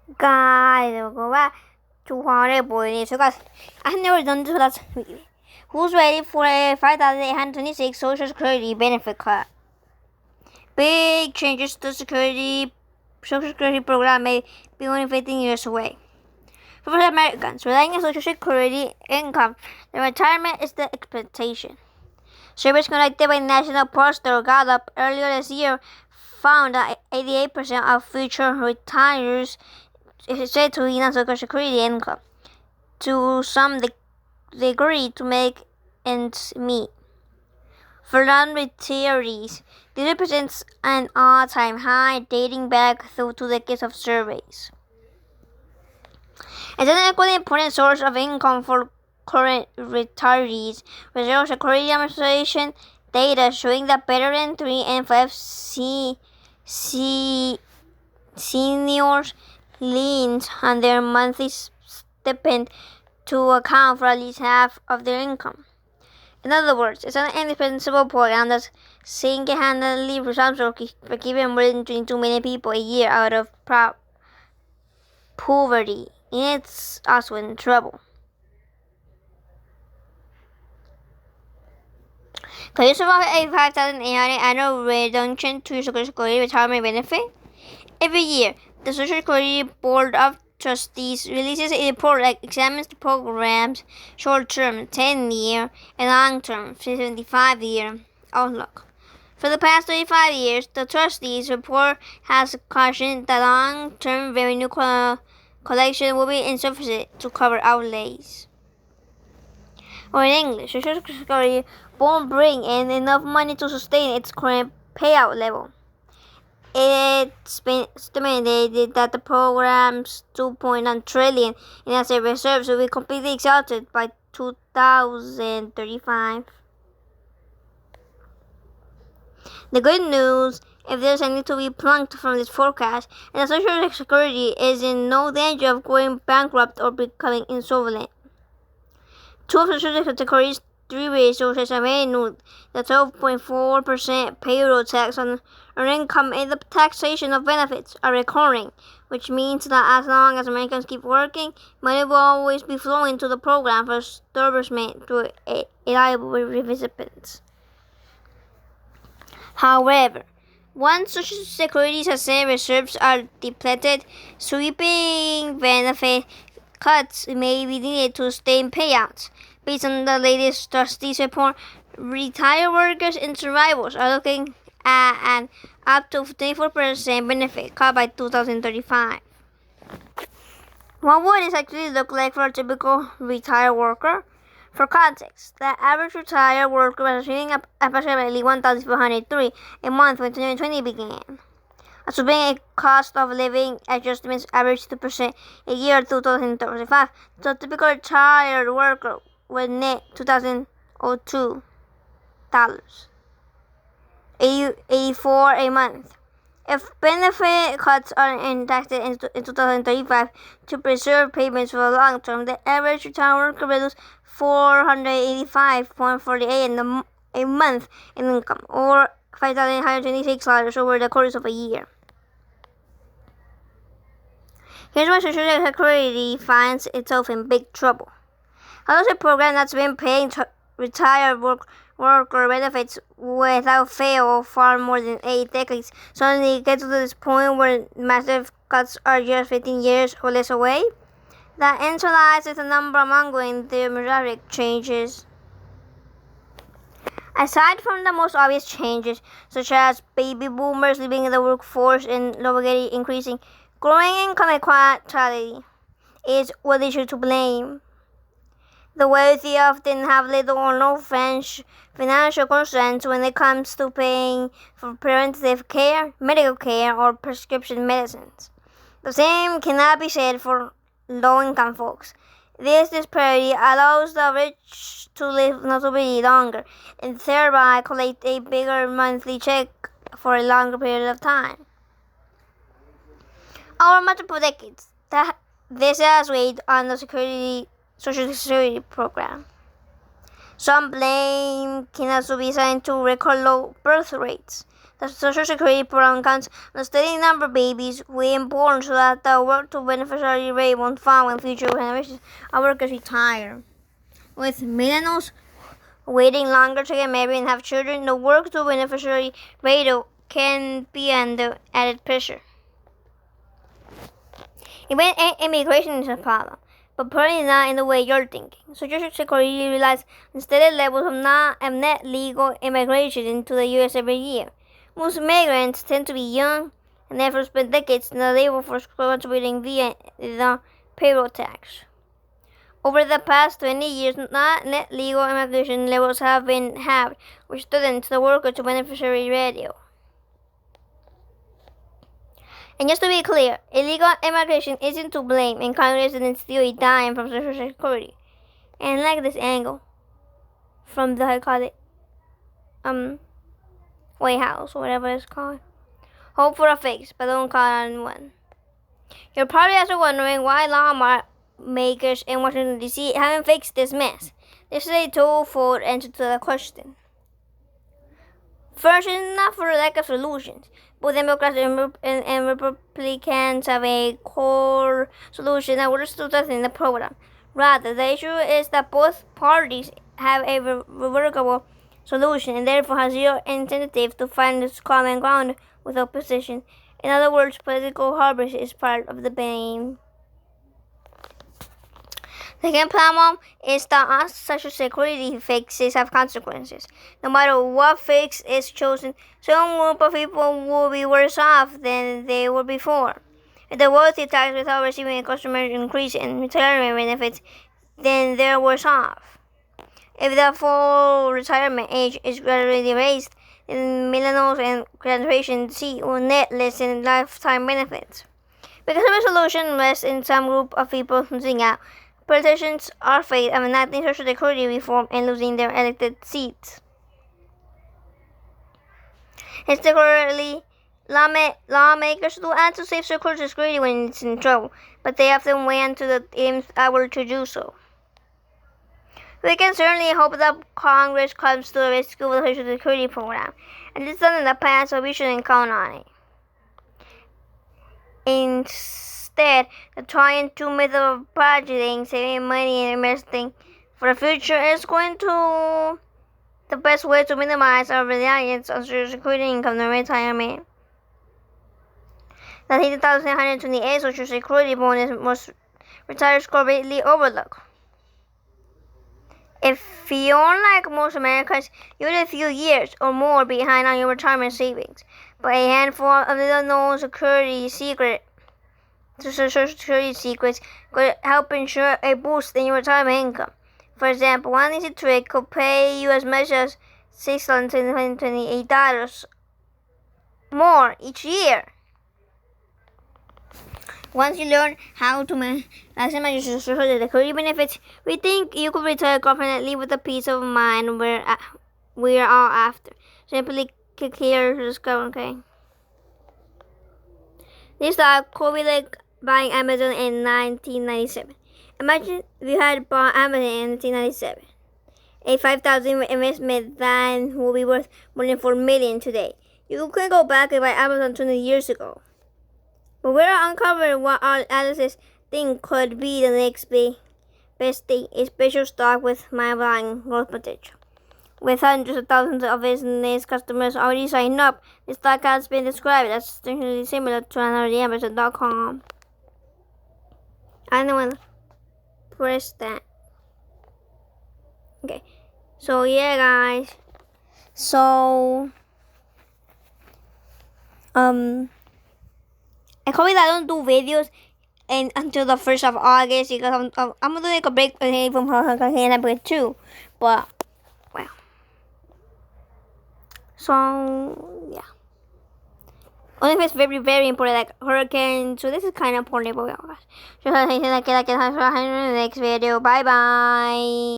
Guys, welcome back to Horror Boy. So, guys, I have never done this without who's ready for a 5,826 Social Security benefit cut? Big changes to Social Security program may be only 15 years away. For most Americans, relying on Social Security income, the retirement is the expectation. Surveys conducted by National Pollster Gallup earlier this year found that 88% of future retirees is said to lean on Social Security income to some degree to make ends meet. For non-retirees, this represents an all-time high dating back through 2 decades of surveys. It's an equally important source of income for current retirees, with Social Security Administration data showing that veteran 3 and 5 seniors leans on their monthly stipend to account for at least half of their income. In other words, it's an indispensable program that's single-handedly responsible for keeping more than 22 million people a year out of poverty, and it's also in trouble. Can you survive a 5,800 annual reduction to your Social Security retirement benefit? Every year, the Social Security Board of Trustees releases a report that examines the program's short-term 10-year and long-term 75-year outlook. For the past 35 years, the trustees' report has cautioned that long-term revenue collection will be insufficient to cover outlays. Or in English, Social Security won't bring in enough money to sustain its current payout level. It's been estimated that the program's $2.9 trillion in asset reserves will be completely exhausted by 2035. The good news, if there's any to be plucked from this forecast, is that Social Security is in no danger of going bankrupt or becoming insolvent. Two of the Social Security's 3 resources are made new: the 12.4% payroll tax on earned income and the taxation of benefits are recurring, which means that as long as Americans keep working, money will always be flowing to the program for disbursement to eligible recipients. However, once Social Security's asset reserves are depleted, sweeping benefit cuts may be needed to sustain payouts. Based on the latest trustees report, retired workers and survivors are looking at an up to 24% benefit cut by 2035. What would this actually look like for a typical retired worker? For context, the average retired worker was receiving approximately $1,403 a month when 2020 began. Assuming a cost of living adjustments averaged 2% a year through 2035, the typical retired worker would net $2,002, $84 a month. If benefit cuts are enacted in 2035 to preserve payments for the long term, the average retired worker will lose $485.48 a month in income, or $5,126 over the course of a year. Here's why Social Security finds itself in big trouble. Although a program that's been paying retired worker benefits without fail for more than 8 decades suddenly gets to this point where massive cuts are just 15 years or less away, that initializes a number of ongoing demographic changes. Aside from the most obvious changes, such as baby boomers leaving the workforce and longevity increasing, growing income inequality is one issue to blame. The wealthy often have little or no financial constraints when it comes to paying for preventive care, medical care, or prescription medicines. The same cannot be said for low-income folks. This disparity allows the rich to live notably longer and thereby collect a bigger monthly check for a longer period of time. Over multiple decades, this has weighed on the Social Security program. Some blame can also be assigned to record low birth rates. The Social Security program counts on a steady number of babies we born so that the work to beneficiary rate won't fall when future generations of workers retire. With millennials waiting longer to get married and have children, the work to beneficiary rate can be under added pressure. Immigration is a problem, but probably not in the way you're thinking. Social Security relies on steady levels of net legal immigration into the U.S. every year. Most migrants tend to be young and therefore spend decades in the labor force contributing via the payroll tax. Over the past 20 years, net legal immigration levels have been halved, which students the worker to beneficiary ratio. And just to be clear, illegal immigration isn't to blame, and Congress didn't steal a dime from Social Security. And like this angle from the, I call it, White House, or whatever it's called. Hope for a fix, but don't count on one. You're probably also wondering why lawmakers in Washington, D.C. haven't fixed this mess. This is a twofold answer to the question. First, it's not for lack of solutions. Both Democrats and Republicans have a core solution that works to strengthen the program. Rather, the issue is that both parties have a reworkable solution and therefore have zero incentive to find this common ground with opposition. In other words, political hubris is part of the blame. The second problem is that Social Security fixes have consequences. No matter what fix is chosen, some group of people will be worse off than they were before. If the wealthy tax without receiving a customer increase in retirement benefits, then they're worse off. If the full retirement age is gradually raised, then millennials and Generation Z will net less in lifetime benefits. Because of a solution rests in some group of people losing out, politicians are afraid of enacting Social Security reform and losing their elected seats. Historically, lawmakers do act to save Social Security when it's in trouble, but they often wait until the 10th hour to do so. We can certainly hope that Congress comes to the rescue of the Social Security program, and it's done in the past, so we shouldn't count on it. Instead, the trying to method of budgeting, saving money, and investing for the future is going to the best way to minimize our reliance on Social Security income during retirement. The 3,128 Social Security bonus most retirees greatly overlook. If you're like most Americans, you're a few years or more behind on your retirement savings, but a handful of little-known Social Security secrets could help ensure a boost in your retirement income. For example, one easy trick could pay you as much as $628 more each year. Once you learn how to maximize your Social Security benefits, we think you could retire confidently with the peace of mind we're all after. Simply click here to discover, okay? This thought could be like buying Amazon in 1997. Imagine if you had bought Amazon in 1997. A $5,000 investment then will be worth more than $4 million today. You could go back and buy Amazon 20 years ago. But we're uncovering what our analysts think could be the next best thing, a special stock with mind-blowing growth potential. With hundreds of thousands of business customers already signed up, the stock has been described as strangely similar to another Amazon.com. I don't want to press that. Okay, so yeah, guys. So, I probably don't do videos until the 1st of August because I'm gonna take a break from Hurricane Number 2. But, well. So, yeah. Only if it's very, very important, like hurricane. So, this is kind of important, but well, guys. Just like in the next video. Bye bye.